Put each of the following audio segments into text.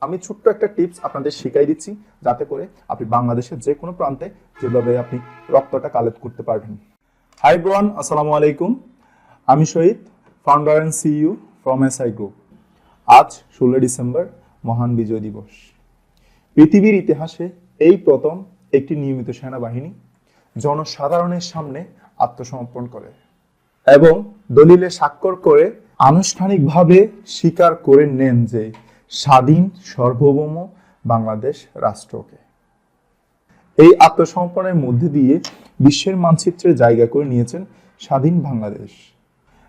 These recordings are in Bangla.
আমি ছোট্ট একটা টিপস আপনাদের শিখাই দিচ্ছি, যাতে করে আপনি বাংলাদেশের যে কোনো প্রান্তে যেভাবে আপনি রক্তটা কালেক্ট করতে পারবেন। হাই ব্রন, আসসালামু আলাইকুম। আমি Shahid, founder and CEO from SI group. আজ 16 ডিসেম্বর, মহান বিজয় দিবস। পৃথিবীর ইতিহাসে এই প্রথম একটি নিয়মিত সেনাবাহিনী জনসাধারণের সামনে আত্মসমর্পণ করে এবং দলিলে স্বাক্ষর করে আনুষ্ঠানিকভাবে স্বীকার করে নেন যে স্বাধীন সার্বভৌম বাংলাদেশ রাষ্ট্রকে। এই আত্মসমর্পণের মধ্যে দিয়ে বিশ্বের মানচিত্রে জায়গা করে নিয়েছেন স্বাধীন বাংলাদেশ।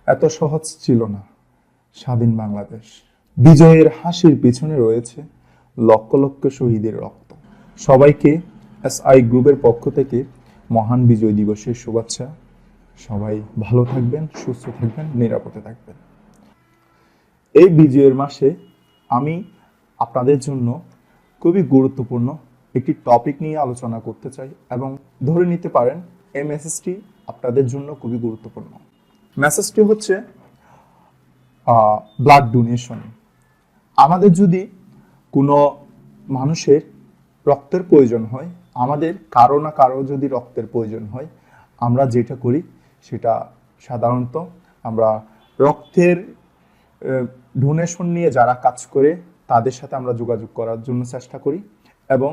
এত সহজ ছিল না স্বাধীন বাংলাদেশ। বিজয়ের হাসির পিছনে রয়েছে লক্ষ লক্ষ শহীদের রক্ত। সবাইকে এসআই গ্রুপের পক্ষ থেকে মহান বিজয় দিবসের শুভেচ্ছা। সবাই ভালো থাকবেন, সুস্থ থাকবেন, নিরাপদে থাকবেন। এই বিজয়ের মাসে আমি আপনাদের জন্য খুবই গুরুত্বপূর্ণ একটি টপিক নিয়ে আলোচনা করতে চাই এবং ধরে নিতে পারেন এই মেসেজটি আপনাদের জন্য খুবই গুরুত্বপূর্ণ। মেসেজটি হচ্ছে ব্লাড ডোনেশন। আমাদের যদি কোনো মানুষের রক্তের প্রয়োজন হয়, আমাদের কারো না কারো যদি রক্তের প্রয়োজন হয়, আমরা যেটা করি সেটা সাধারণত আমরা রক্তের ডোনেশন নিয়ে যারা কাজ করে তাদের সাথে আমরা যোগাযোগ করার জন্য চেষ্টা করি এবং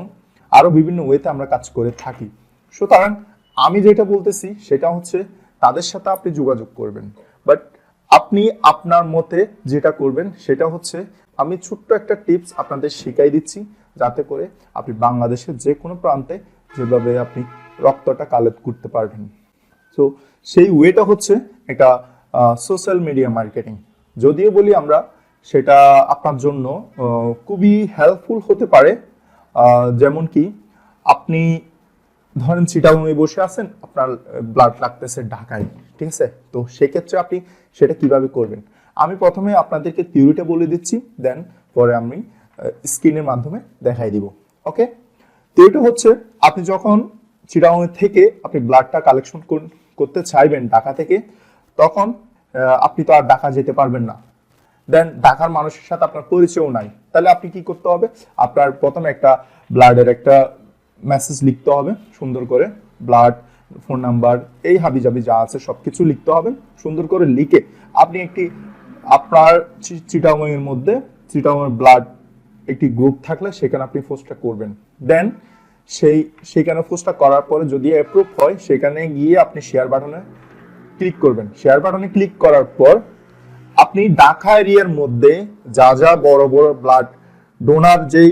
আরও বিভিন্ন ওয়েতে আমরা কাজ করে থাকি। সুতরাং আমি যেটা বলতেছি সেটা হচ্ছে তাদের সাথে আপনি যোগাযোগ করবেন, বাট আপনি আপনার মতে যেটা করবেন সেটা হচ্ছে আমি ছোট্ট একটা টিপস আপনাদের শিখাই দিচ্ছি, যাতে করে আপনি বাংলাদেশের যে কোনো প্রান্তে যেভাবে আপনি রক্তটা কালেক্ট করতে পারবেন। সো সেই ওয়েটা হচ্ছে একটা সোশ্যাল মিডিয়া মার্কেটিং। যদিও বলি আমরা, সেটা আপনার জন্য খুবই হেল্পফুল হতে পারে। যেমন কি আপনি ধরেন চিটাগাংয়ে বসে আছেন, আপনার ব্লাড লাগতেছে ঢাকায়, ঠিক আছে? তো সেক্ষেত্রে আপনি সেটা কিভাবে করবেন আমি প্রথমে আপনাদেরকে থিওরিটা বলে দিচ্ছি, দেন পরে আমি স্ক্রিনের মাধ্যমে দেখাই দিব। ওকে, থিওরিটা হচ্ছে আপনি যখন চিটাগাং থেকে আপনি ব্লাডটা কালেকশন করতে চাইবেন ঢাকা থেকে, তখন আপনি তো আর ঢাকা যেতে পারবেন না, দেন ঢাকার মানুষের সাথে আপনার পরিচয়ও নাই। তাহলে আপনি কি করতে হবে, আপনার প্রথমে একটা ব্লাডের একটা মেসেজ লিখতে হবে সুন্দর করে, ব্লাড, ফোন নাম্বার, এই হাবিজাবি যা আছে সবকিছু লিখতে হবে। সুন্দর করে লিখে আপনি একটি আপনার চিটাগাংয়ের মধ্যে চিটাগাং ব্লাড একটি গ্রুপ থাকলে সেখানে আপনি পোস্টটা করবেন। দেন সেইখানে পোস্টটা করার পরে যদি অ্যাপ্রুভ হয়, সেখানে গিয়ে আপনি শেয়ার বাটনে ক্লিক করবেন। শেয়ার বাটনে ক্লিক করার পর আপনি ঢাকা এরিয়ার মধ্যে যা যা বড় বড় ব্লাড ডোনার যেই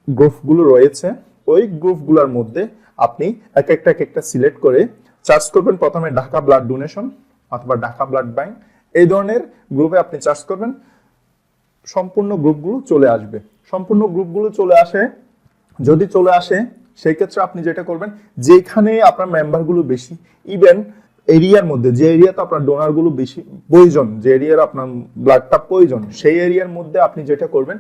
গ্রুপগুলো রয়েছে, ওই গ্রুপগুলোর মধ্যে আপনি এক একটা সিলেক্ট করে চার্জ করবেন। প্রথমে ঢাকা ব্লাড ডোনেশন অথবা ঢাকা ব্লাড ব্যাংক, এই ধরনের গ্রুপে আপনি চার্জ করবেন। সম্পূর্ণ গ্রুপগুলো চলে আসবে। সম্পূর্ণ গ্রুপগুলো যদি চলে আসে, সেই ক্ষেত্রে আপনি যেটা করবেন, যেখানে আপনার মেম্বারগুলো বেশি, ইভেন এরিয়ার মধ্যে যে এরিয়াতে আপনার ডোনারগুলো বেশি প্রয়োজন, যে এরিয়ার আপনার ব্লাডটা প্রয়োজন, সেই এরিয়ার মধ্যে আপনি যেটা করবেন,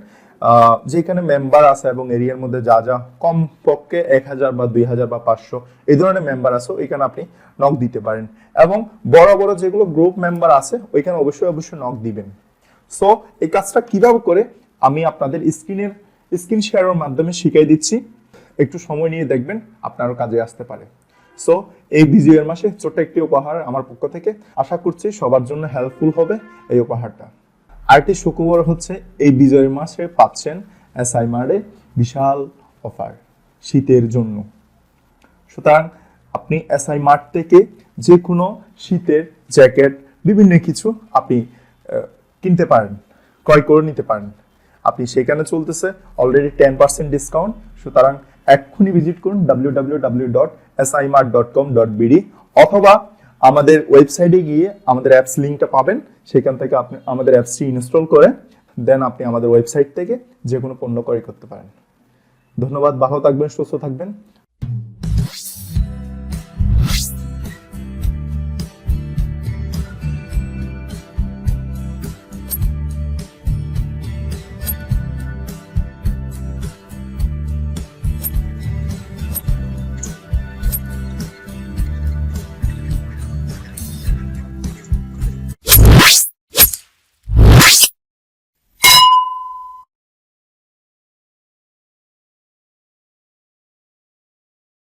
যেখানে মেম্বার আছে এবং এরিয়ার মধ্যে যা যা কমপক্ষে 1000 বা 2000 বা 500 এই ধরনের মেম্বার আছে, ওইখানে আপনি নক দিতে পারেন। এবং বড় বড় যেগুলো গ্রুপ মেম্বার আছে ওইখানে অবশ্যই নক দিবেন। সো এই কাজটা কিভাবে করে আমি আপনাদের স্ক্রিন শেয়ারের মাধ্যমে শিখিয়ে দিচ্ছি, একটু সময় নিয়ে দেখবেন, আপনারও কাজে আসতে পারে। সো এই বিজয়ের মাসে ছোট্ট একটি উপহার আমার পক্ষ থেকে, আশা করছি সবার জন্য হেল্পফুল হবে এই উপহারটা। আরেকটি সুখবর হচ্ছে, এই বিজয়ের মাসে পাচ্ছেন এসআই মার্টে বিশাল অফার শীতের জন্য। সুতরাং আপনি এসআই মার্ট থেকে যে কোনো শীতের জ্যাকেট, বিভিন্ন কিছু আপনি কিনতে পারেন, ক্রয় করে নিতে পারেন। আপনি সেখানে চলতেছে অলরেডি 10% ডিসকাউন্ট। সুতরাং এক্ষুনি ভিজিট করুন www.simart.com.bd অথবা আমাদের ওয়েবসাইটে গিয়ে আমাদের অ্যাপস লিঙ্কটা পাবেন, সেখান থেকে আপনি আমাদের অ্যাপসটি ইনস্টল করে দেন আপনি আমাদের ওয়েবসাইট থেকে যে কোনো পণ্য ক্রয় করতে পারেন। ধন্যবাদ, ভালো থাকবেন, সুস্থ থাকবেন।